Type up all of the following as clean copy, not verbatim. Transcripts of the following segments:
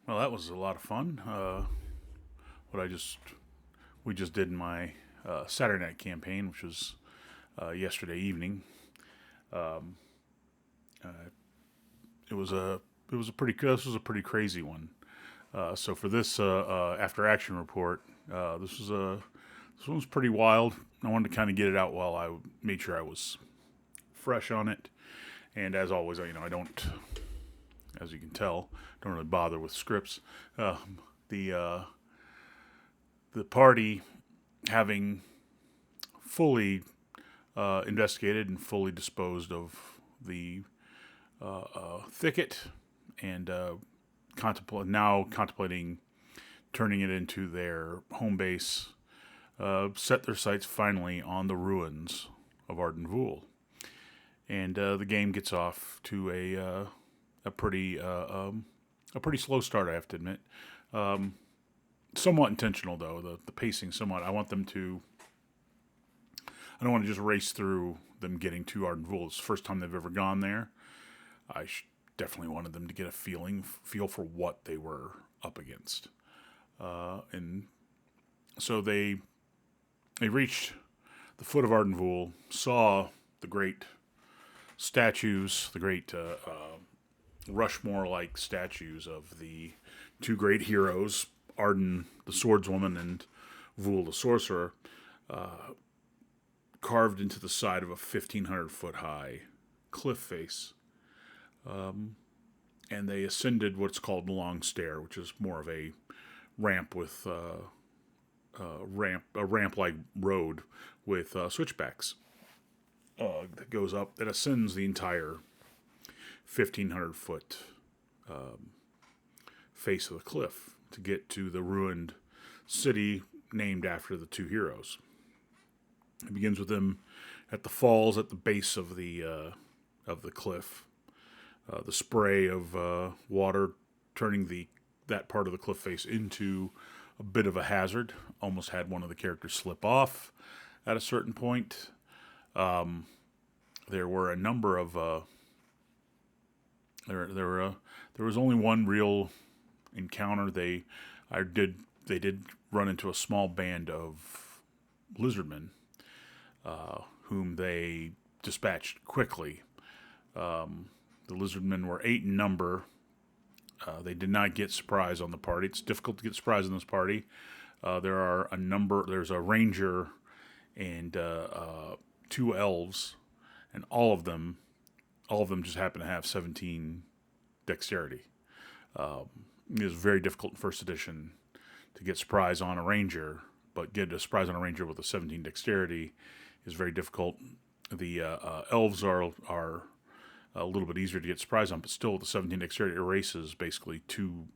Well, that was a lot of fun. What I just we just did in my Saturday night campaign, which was yesterday evening. It was a this was a pretty crazy one. So for this after action report, this one was pretty wild. I wanted to kind of get it out while I made sure I was fresh on it. And as always, I don't, as you can tell, don't really bother with scripts. Uh, the the party, having fully investigated and fully disposed of the thicket, and contemplating turning it into their home base, set their sights finally on the ruins of Arden Vul. And the game gets off to a pretty a pretty slow start, I have to admit. Somewhat intentional though. The pacing somewhat. I don't want to just race through them getting to Arden Vul. It's the first time they've ever gone there. Definitely wanted them to get a feel for what they were up against. And so they reached the foot of Arden Vul, saw the great statues, the great Rushmore-like statues of the two great heroes, Arden the swordswoman and Vul the sorcerer, carved into the side of a 1,500-foot high cliff face. And they ascended what's called the Long Stair, which is more of a ramp with a ramp-like road with switchbacks that goes up that ascends the entire 1,500-foot face of the cliff to get to the ruined city named after the two heroes. It begins with them at the falls at the base of the cliff. The spray of water turning that part of the cliff face into a bit of a hazard. Almost had one of the characters slip off at a certain point. There were a number of there was only one real encounter. They did run into a small band of lizardmen, whom they dispatched quickly. The lizardmen were 8 in number. They did not get surprise on the party. It's difficult to get surprise on this party. There's a ranger and 2 elves, and all of them just happen to have 17 dexterity. It was very difficult in first edition to get surprise on a ranger, but get a surprise on a ranger with a 17 dexterity is very difficult. The elves are a little bit easier to get surprise on, but still with the 17 dexterity erases basically two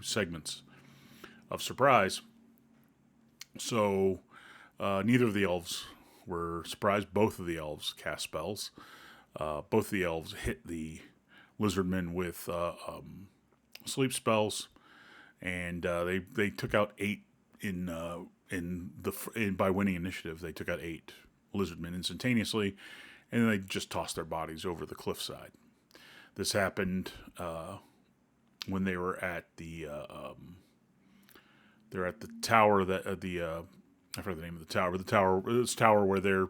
segments of surprise. So neither of the elves were surprised. Both of the elves cast spells. Both of the elves hit the lizardmen with sleep spells, and they took out 8 by winning initiative. They took out 8 lizardmen instantaneously, and then they just tossed their bodies over the cliffside. This happened when they were at they're at the tower that I forget the name of the tower. But this tower where there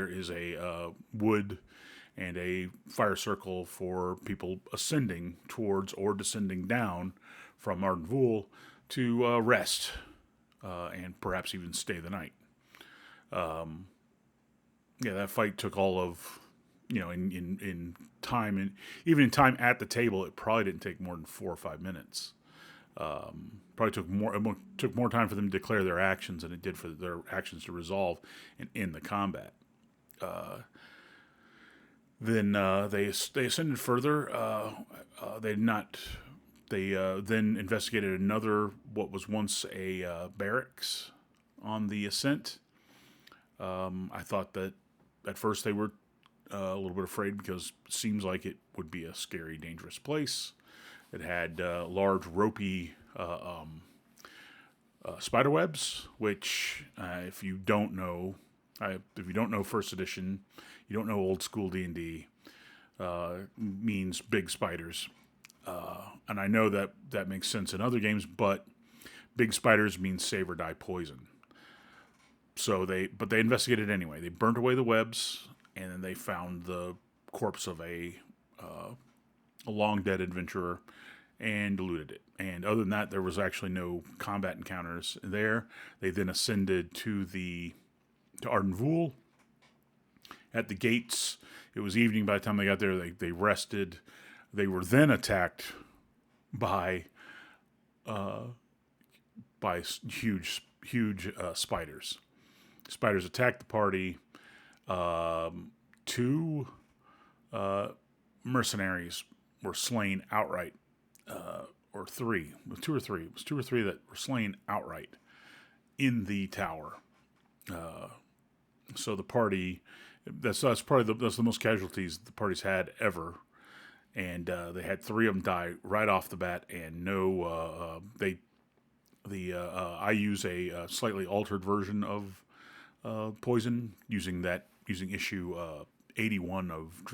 is a wood and a fire circle for people ascending towards or descending down from Arden Vul to rest and perhaps even stay the night. That fight took all of in time, and even in time at the table, it probably didn't take more than 4 or 5 minutes. Probably took more. It took more time for them to declare their actions than it did for their actions to resolve and end the combat. Then they ascended further. They did not. They then investigated another what was once a barracks on the ascent. I thought that at first they were a little bit afraid because it seems like it would be a scary, dangerous place. It had large, ropey spider webs, which, if you don't know First Edition, you don't know old school D&D, means big spiders. and I know that makes sense in other games, but big spiders mean save or die poison. So they investigated anyway. They burnt away the webs, and then they found the corpse of a long dead adventurer and diluted it. And other than that, there was actually no combat encounters there. They then ascended to Arden Vul. At the gates, it was evening by the time they got there. They rested. They were then attacked by huge spiders. Spiders attacked the party. Two mercenaries were slain outright, or three. It was two or three. It was two or three that were slain outright in the tower. So the party, that's probably that's the most casualties the party's had ever, and they had three of them die right off the bat, and no, I use a slightly altered version of poison using issue 81 of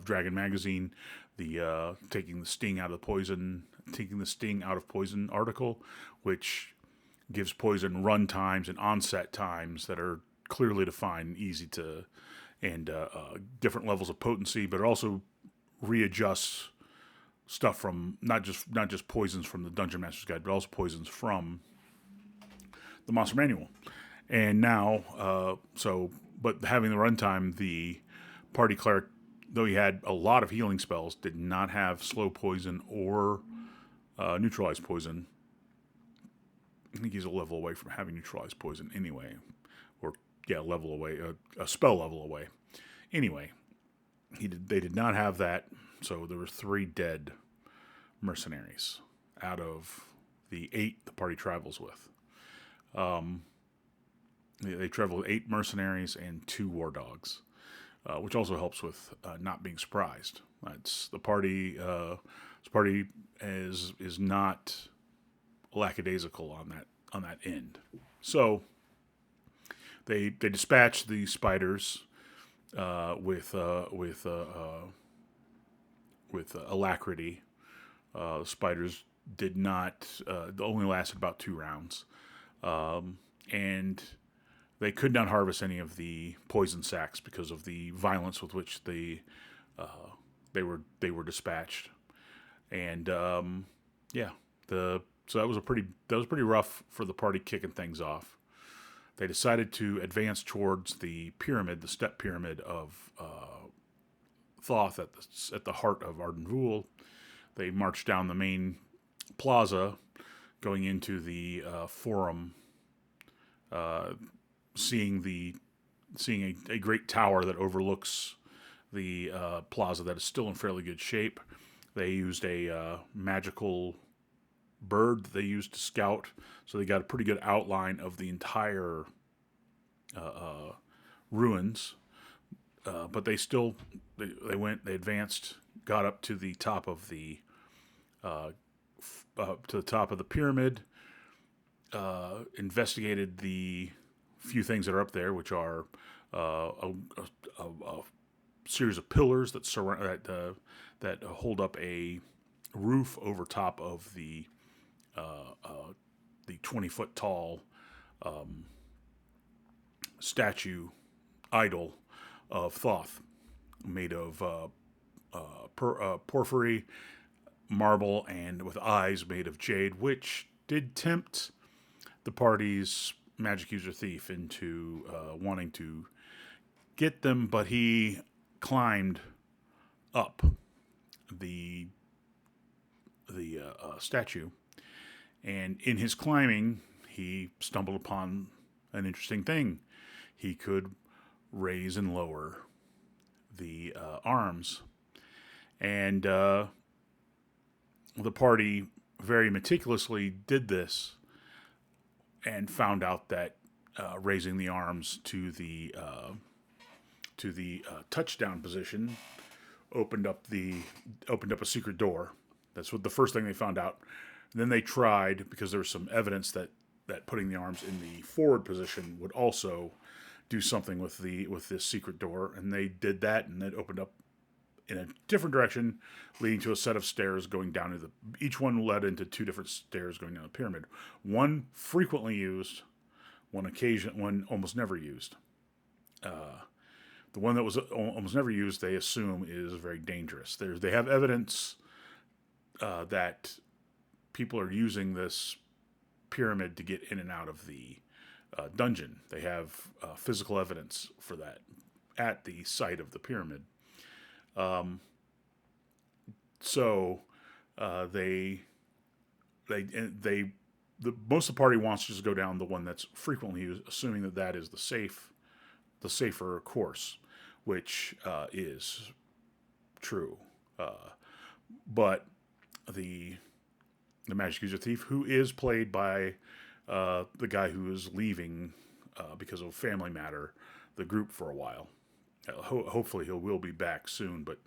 Dragon Magazine, the taking the sting out of poison article, which gives poison run times and onset times that are clearly defined and easy to, and different levels of potency, but it also readjusts stuff from not just poisons from the Dungeon Master's Guide, but also poisons from the Monster Manual. And now, but having the runtime, the party cleric, though he had a lot of healing spells, did not have slow poison or neutralized poison. I think he's a level away from having neutralized poison anyway. Or, yeah, level away, a spell level away. Anyway, they did not have that, so there were 3 dead mercenaries out of the 8 the party travels with. They travel with 8 mercenaries and 2 war dogs, which also helps with not being surprised. It's the party. This party is not lackadaisical on that end. So they dispatch the spiders with alacrity. The spiders did not. Only lasted about 2 rounds, and they could not harvest any of the poison sacs because of the violence with which they were dispatched. And so that was pretty rough for the party kicking things off. They decided to advance towards the pyramid, the step pyramid of Thoth at the heart of Arden Vul. They marched down the main plaza, going into the forum, seeing a great tower that overlooks the plaza that is still in fairly good shape. They used a magical bird that they used to scout, so they got a pretty good outline of the entire ruins. But they advanced, got up to the top of the pyramid, investigated the few things that are up there, which are a series of pillars that that hold up a roof over top of the 20-foot tall statue idol of Thoth, made of porphyry, marble, and with eyes made of jade, which did tempt the party's magic user thief into wanting to get them, but he climbed up the statue, and in his climbing, he stumbled upon an interesting thing. He could raise and lower the arms, and the party very meticulously did this and found out that raising the arms to the touchdown position opened up a secret door. That's what the first thing they found out. And then they tried, because there was some evidence that putting the arms in the forward position would also do something with this secret door, and they did that, and it opened up in a different direction, leading to a set of stairs going down to the. Each one led into two different stairs going down the pyramid. One frequently used, one almost never used. The one that was almost never used, they assume, is very dangerous. They have evidence that people are using this pyramid to get in and out of the dungeon. They have physical evidence for that at the site of the pyramid. So they the most of the party wants to just go down the one that's frequently used, assuming that that is the safer course, which is true. But the magic user thief, who is played by the guy who is leaving because of a family matter, the group for a while. Hopefully he will be back soon, but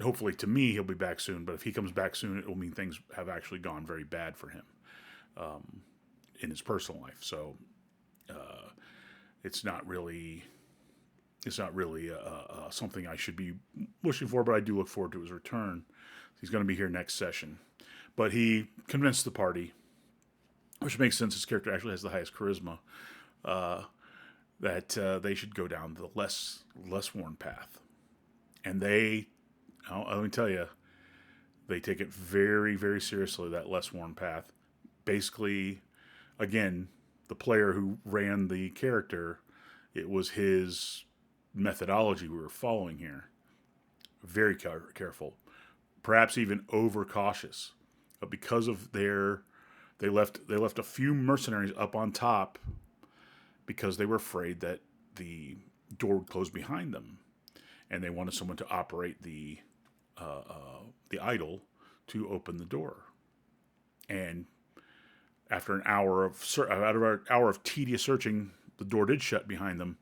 hopefully to me he'll be back soon. But if he comes back soon, it will mean things have actually gone very bad for him in his personal life. So it's not really something I should be wishing for, but I do look forward to his return. He's going to be here next session. But he convinced the party, which makes sense. His character actually has the highest charisma, that they should go down the less worn path. And let me tell you, they take it very, very seriously, that less worn path. Basically, again, the player who ran the character, it was his methodology we were following here. Very careful, perhaps even overcautious, but because of they left a few mercenaries up on top because they were afraid that the door would close behind them, and they wanted someone to operate the idol to open the door. And after an hour of tedious searching, the door did shut behind them.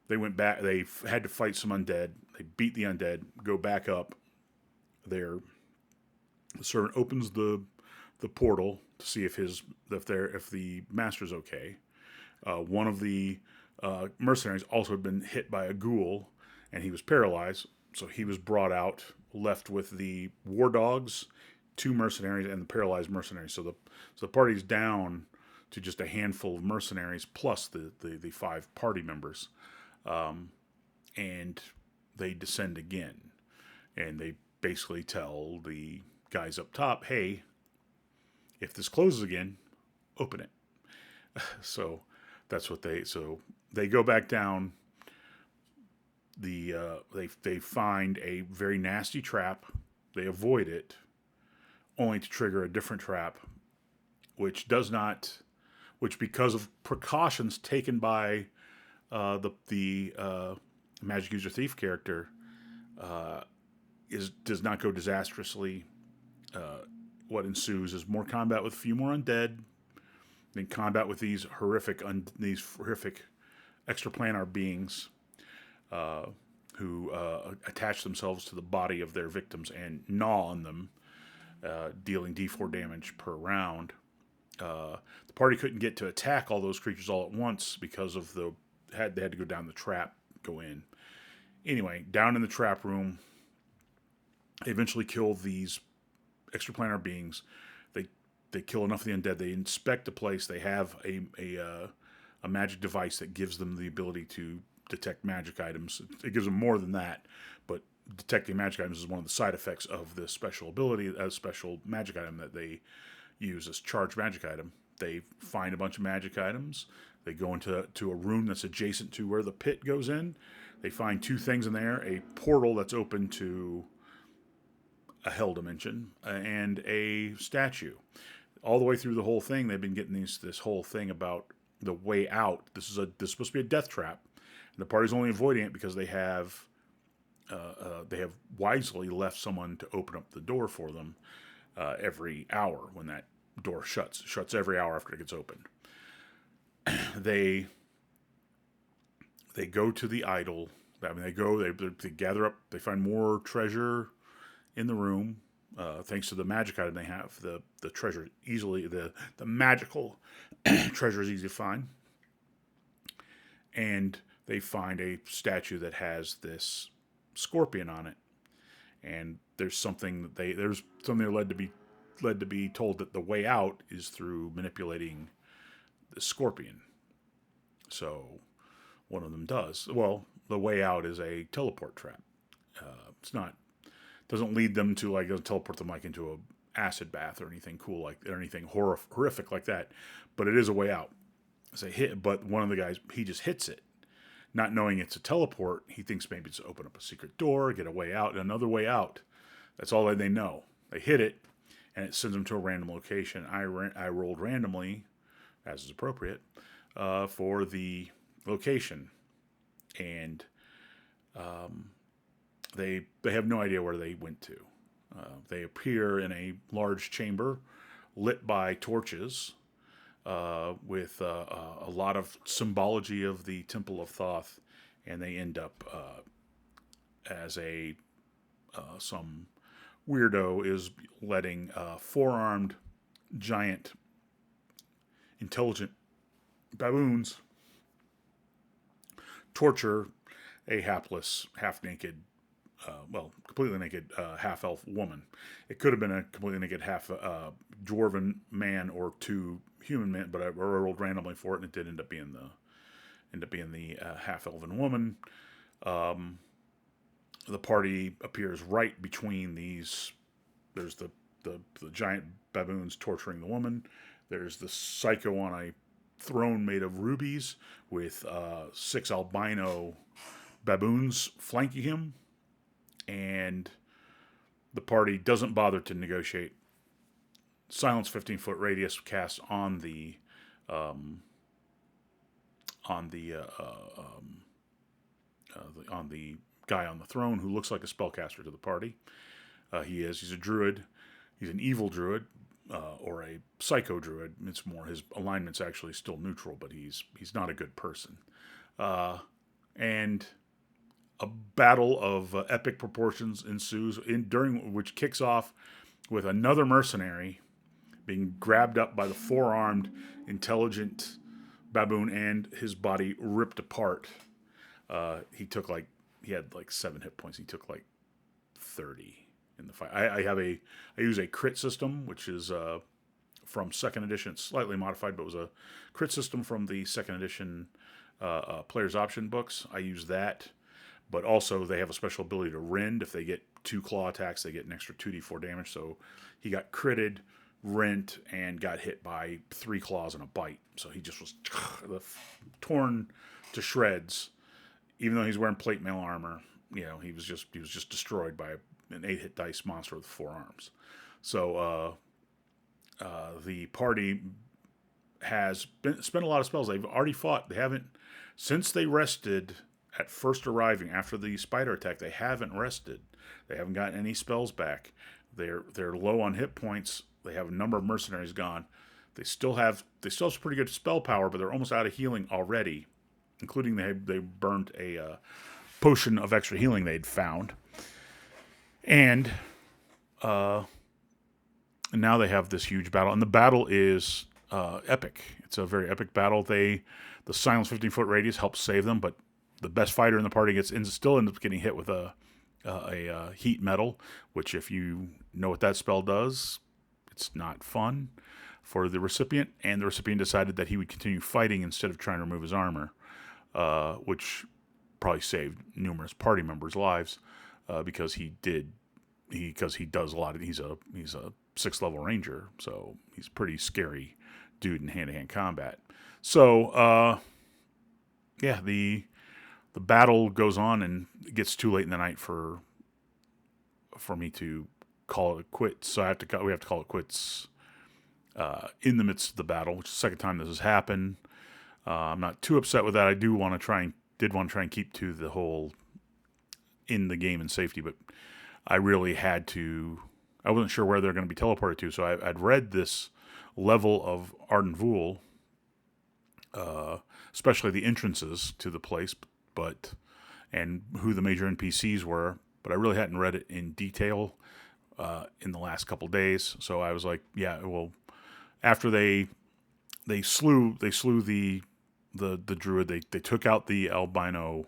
They went back. They had to fight some undead. They beat the undead. Go back up. The servant opens the portal to see if the master's okay. One of the mercenaries also had been hit by a ghoul, and he was paralyzed. So he was brought out, left with the war dogs, 2 mercenaries, and the paralyzed mercenaries. So the party's down to just a handful of mercenaries plus the 5 party members. And they descend again. And they basically tell the guys up top, hey, if this closes again, open it. So that's what they go back down. They find a very nasty trap. They avoid it, only to trigger a different trap, which because of precautions taken by the magic user thief character, does not go disastrously. What ensues is more combat with a few more undead, then combat with these horrific extraplanar beings who attach themselves to the body of their victims and gnaw on them, dealing D4 damage per round. The party couldn't get to attack all those creatures all at once because of they had to go down the trap, go in. Anyway, down in the trap room, they eventually kill these extraplanar beings. They kill enough of the undead. They inspect the place. They have a magic device that gives them the ability to detect magic items. It gives them more than that, but detecting magic items is one of the side effects of this special ability, a special magic item that they use as charged magic item. They find a bunch of magic items. They go into a room that's adjacent to where the pit goes in. They find 2 things in there: a portal that's open to a hell dimension and a statue. All the way through the whole thing, they've been getting this whole thing about the way out. This is supposed to be a death trap, and the party's only avoiding it because they have wisely left someone to open up the door for them every hour when that door shuts. It shuts every hour after it gets opened. They go to the idol. I mean, they gather up. They find more treasure in the room. Thanks to the magic item they have, the treasure easily, the magical treasure is easy to find. And they find a statue that has this scorpion on it, and there's something they're led to be told that the way out is through manipulating the scorpion. So one of them does. Well, the way out is a teleport trap. It's not doesn't lead them to like doesn't teleport them like into a acid bath or anything cool like or anything horrific like that, but it is a way out. It's a hit, but one of the guys he just hits it, not knowing it's a teleport. He thinks maybe it's open up a secret door, get a way out, another way out. That's all they know. They hit it, and it sends them to a random location. I rolled randomly, as is appropriate, for the location, and they have no idea where they went to. They appear in a large chamber lit by torches with a lot of symbology of the Temple of Thoth, and they end up as some weirdo is letting four-armed giant intelligent baboons torture a hapless, half-naked completely naked half-elf woman. It could have been a completely naked half dwarven man or two human men, but I rolled randomly for it, and it did end up being the half-elven woman. The party appears right between these. There's the giant baboons torturing the woman. There's the psycho on a throne made of rubies with 6 albino baboons flanking him. And the party doesn't bother to negotiate. Silence 15-foot radius cast on the guy on the throne who looks like a spellcaster to the party. He's a druid. He's an evil druid or a psycho druid. It's more his alignment's actually still neutral, but he's not a good person. And a battle of epic proportions ensues, during which kicks off with another mercenary being grabbed up by the four-armed, intelligent baboon and his body ripped apart. He had 7 hit points. He took 30 in the fight. I use a crit system, which is from second edition. It's slightly modified, but it was a crit system from the second edition player's option books. I use that. But also, they have a special ability to rend. If they get 2 claw attacks, they get an extra 2d4 damage. So he got critted, rent, and got hit by 3 claws and a bite. So he just was torn to shreds. Even though he's wearing plate mail armor, he was just destroyed by an 8-hit dice monster with 4 arms. So the party has spent a lot of spells. They've already fought. They haven't, since they rested at first arriving after the spider attack, they haven't rested. They haven't gotten any spells back. They're low on hit points. They have a number of mercenaries gone. They still have some pretty good spell power, but they're almost out of healing already, including they burned a potion of extra healing they'd found. And now they have this huge battle, and the battle is epic. It's a very epic battle. The silence 15-foot radius helps save them, but the best fighter in the party still ends up getting hit with a heat metal, which, if you know what that spell does, it's not fun for the recipient. And the recipient decided that he would continue fighting instead of trying to remove his armor, which probably saved numerous party members' lives because he does a lot of. He's a 6th level ranger, so he's a pretty scary dude in hand-to-hand combat. So the battle goes on, and it gets too late in the night for me to call it quits. So we have to call it quits in the midst of the battle, which is the second time this has happened. I'm not too upset with that. I did want to try and keep to the whole in the game and safety, but I really had to. I wasn't sure where they're going to be teleported to, so I'd read this level of Arden Vul, especially the entrances to the place, and who the major NPCs were, but I really hadn't read it in detail in the last couple days. So I was like, yeah, well, after they slew the druid, they took out the albino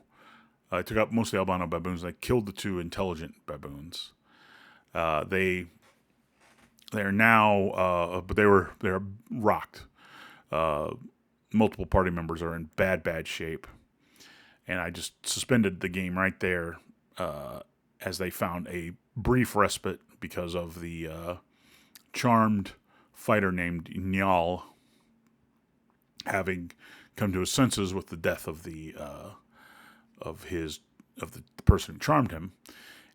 I took out most of the albino baboons. And I killed the 2 intelligent baboons. They're now, but they're rocked. Multiple party members are in bad shape, and I just suspended the game right there as they found a brief respite because of the charmed fighter named Njal having come to his senses with the death of the person who charmed him,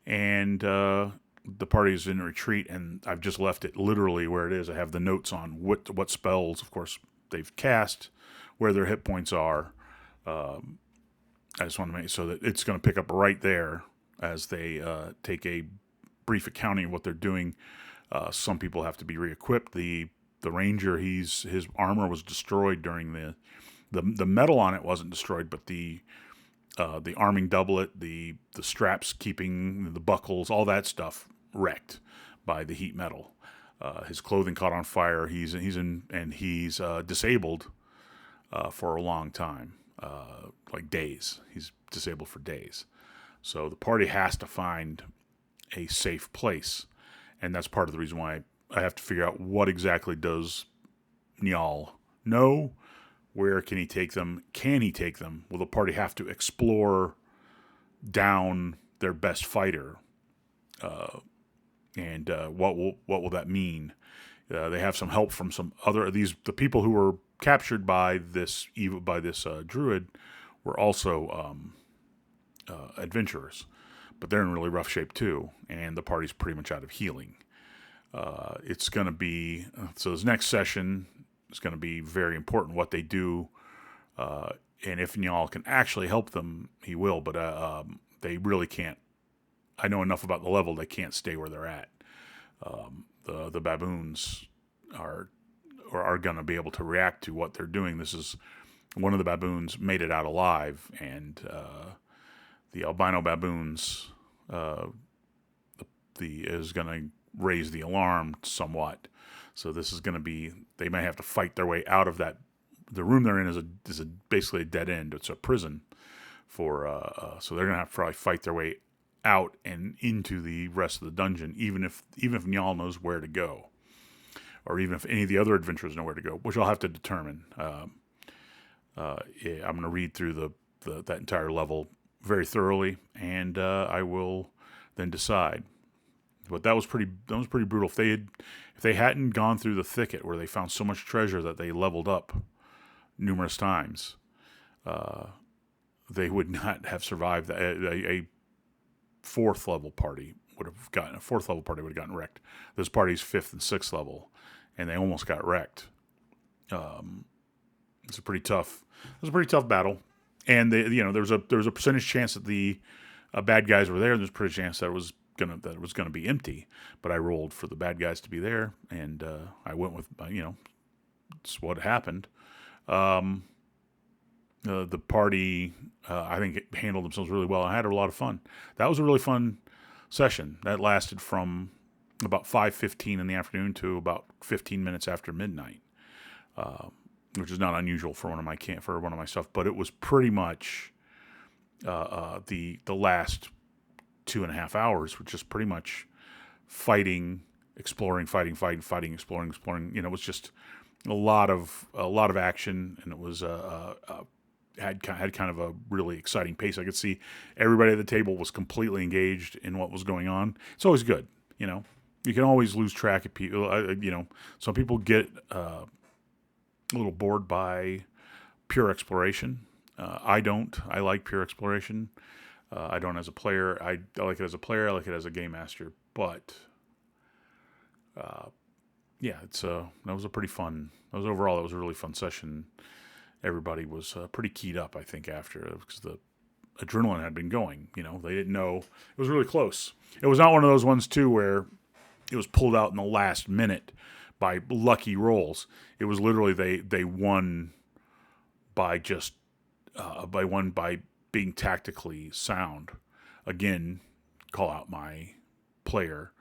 and the party's in retreat, and I've just left it literally where it is. I have the notes on what spells, of course, they've cast, where their hit points are. I just want to make it so that it's going to pick up right there as they take a brief accounting of what they're doing. Some people have to be re-equipped. The ranger, his armor was destroyed during the metal on it wasn't destroyed, but the arming doublet, the straps keeping the buckles, all that stuff wrecked by the heat metal. His clothing caught on fire. He's disabled for a long time, like days. He's disabled for days. So the party has to find a safe place, and that's part of the reason why I have to figure out what exactly does Njal know. Where can he take them? Can he take them? Will the party have to explore down their best fighter? And what will that mean? They have some help from some other the people who were captured by this druid were also adventurers, but they're in really rough shape too, and the party's pretty much out of healing. It's going to be so. This next session is going to be very important. What they do, and if Njal can actually help them, he will. But they really can't. I know enough about the level; they can't stay where they're at. The baboons are going to be able to react to what they're doing. This is one of the baboons made it out alive, and the albino baboons is going to raise the alarm somewhat. So this is going to be, they may have to fight their way out of that. The room they're in is basically a dead end. It's a prison for so they're going to have to probably fight their way out and into the rest of the dungeon, even if Njal knows where to go, or even if any of the other adventurers know where to go, which I'll have to determine. I'm going to read through that entire level very thoroughly, and I will then decide. But that was pretty brutal. If they hadn't gone through the thicket where they found so much treasure that they leveled up numerous times, they would not have survived. A fourth level party would have gotten wrecked. This party's 5th and 6th level, and they almost got wrecked. It's a pretty tough battle, and there was a percentage chance that the bad guys were there, and there's a pretty chance that it was gonna be empty. But I rolled for the bad guys to be there, and I went with it's what happened. The party, I think, it handled themselves really well. I had a lot of fun. That was a really fun session. That lasted from about 5:15 in the afternoon to about 15 minutes after midnight, which is not unusual for one of my stuff. But it was pretty much the last 2.5 hours, which is pretty much fighting, exploring, fighting, exploring. It was just a lot of action, and it was had kind of a really exciting pace. I could see everybody at the table was completely engaged in what was going on. It's always good, You can always lose track of people. Some people get a little bored by pure exploration. I don't. I like pure exploration. I don't as a player. I like it as a player. I like it as a game master. But that was a pretty fun. That was a really fun session. Everybody was pretty keyed up, I think, after, because the adrenaline had been going. They didn't know. It was really close. It was not one of those ones too where it was pulled out in the last minute by lucky rolls. It was literally they won by just by being tactically sound. Again, call out my player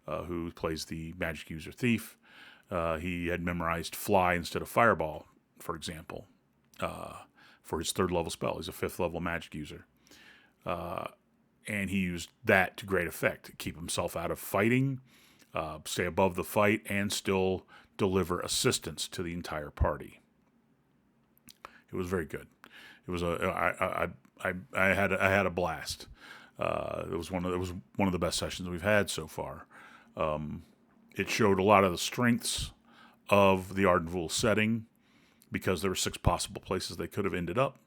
who plays the magic user thief. He had memorized fly instead of fireball, for example, for his 3rd level spell. He's a 5th level magic user. and he used that to great effect to keep himself out of fighting, stay above the fight, and still deliver assistance to the entire party. It was very good. It was I had a blast. It was one of the best sessions we've had so far. It showed a lot of the strengths of the Arden Vul setting because there were 6 possible places they could have ended up.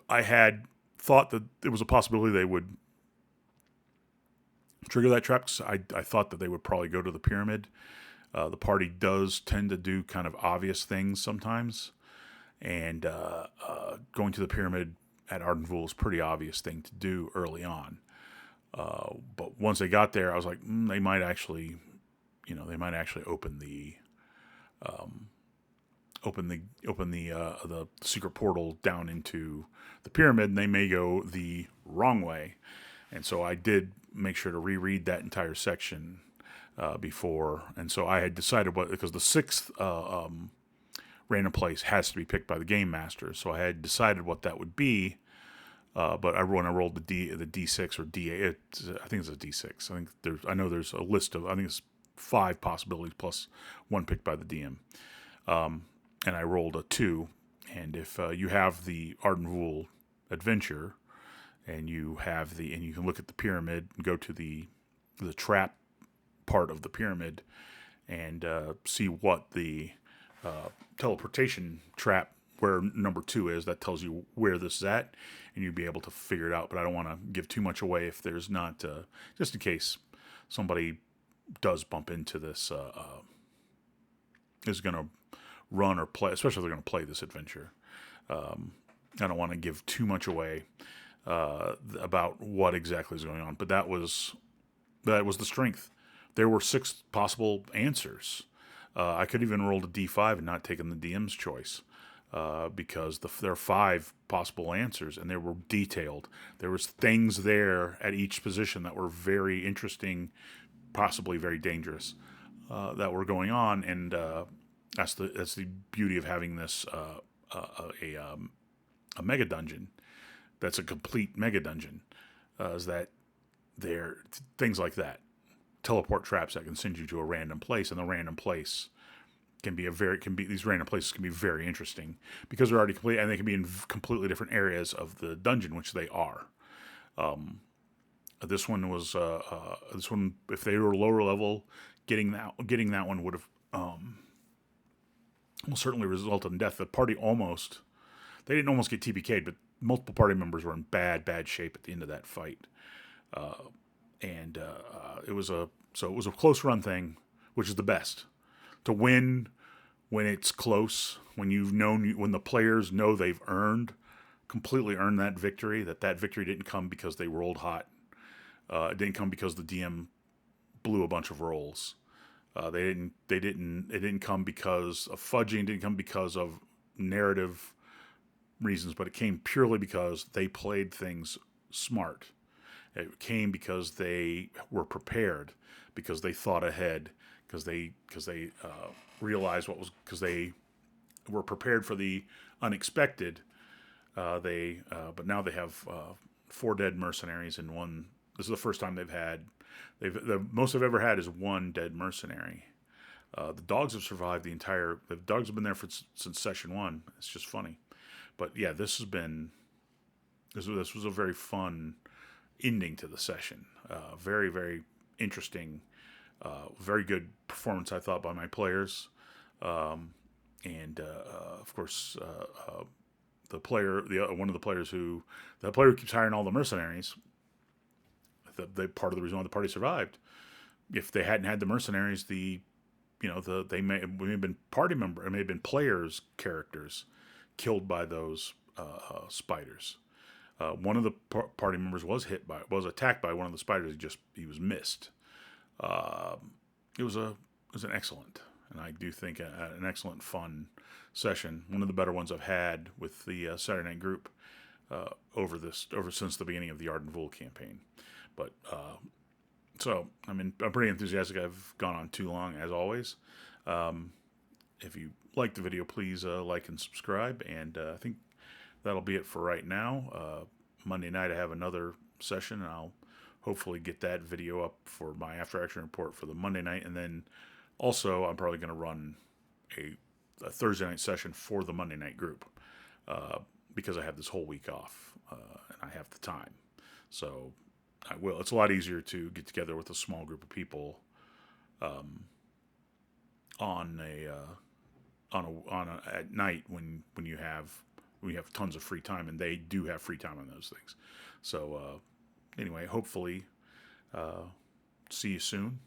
I had thought that there was a possibility they would trigger that trap. I thought that they would probably go to the pyramid. The party does tend to do kind of obvious things sometimes, and going to the pyramid at Arden Vul is a pretty obvious thing to do early on. But once they got there, I was like, they might actually open the the secret portal down into the pyramid, and they may go the wrong way. And so I did make sure to reread that entire section before. And so I had decided because the 6th random place has to be picked by the game master. So I had decided what that would be. But when I rolled the D6 or D8, I think it's a D6. I know there's a list of, I think it's 5 possibilities plus 1 picked by the DM. And I rolled a 2. And if you have the Arden Vul adventure, and you can look at the pyramid and go to the trap part of the pyramid and see what the teleportation trap where number 2 is, that tells you where this is at, and you'll be able to figure it out. But I don't want to give too much away if there's not, just in case somebody does bump into this, is going to run or play, especially if they're going to play this adventure. I don't want to give too much away about what exactly is going on, but that was the strength. There were 6 possible answers. I could even roll a D5 and not taken the DM's choice. Because there are 5 possible answers, and they were detailed. There was things there at each position that were very interesting, possibly very dangerous, that were going on, and that's the beauty of having this a mega dungeon. That's a complete mega dungeon. Is that there things like that, teleport traps that can send you to a random place, and the random place these random places can be very interesting because they're already complete, and they can be in completely different areas of the dungeon, which they are. This one, if they were lower level, getting that one would have will certainly result in death. The party they didn't almost get TPK'd, but multiple party members were in bad shape at the end of that fight. It was a close run thing, which is the best. To win when it's close, when when the players know they've completely earned that victory, that victory didn't come because they rolled hot. It didn't come because the DM blew a bunch of rolls. It didn't come because of fudging, it didn't come because of narrative reasons, but it came purely because they played things smart. It came because they were prepared, because they thought ahead, because they realized because they were prepared for the unexpected. But now they have 4 dead mercenaries and 1. This is the first time the most they've ever had is 1 dead mercenary. The dogs have survived the dogs have been there since session 1. It's just funny. But yeah, this was a very fun ending to the session. Very, very interesting. Very good performance, I thought, by my players. Of course, the player who keeps hiring all the mercenaries, the part of the reason why the party survived. If they hadn't had the mercenaries, they may have been party member, it may have been players' characters killed by those spiders. One of the party members was attacked by one of the spiders. He was missed. It was an excellent, and I do think an excellent, fun session. One of the better ones I've had with the Saturday Night group since the beginning of the Arden Vul campaign. But so I'm pretty enthusiastic. I've gone on too long, as always. If you like the video, please like and subscribe. And I think that'll be it for right now. Monday night I have another session, and I'll hopefully get that video up for my after action report for the Monday night, and then also I'm probably going to run a Thursday night session for the Monday night group because I have this whole week off and I have the time. So I will. It's a lot easier to get together with a small group of people on a at night when you have tons of free time, and they do have free time on those things. So anyway, hopefully see you soon.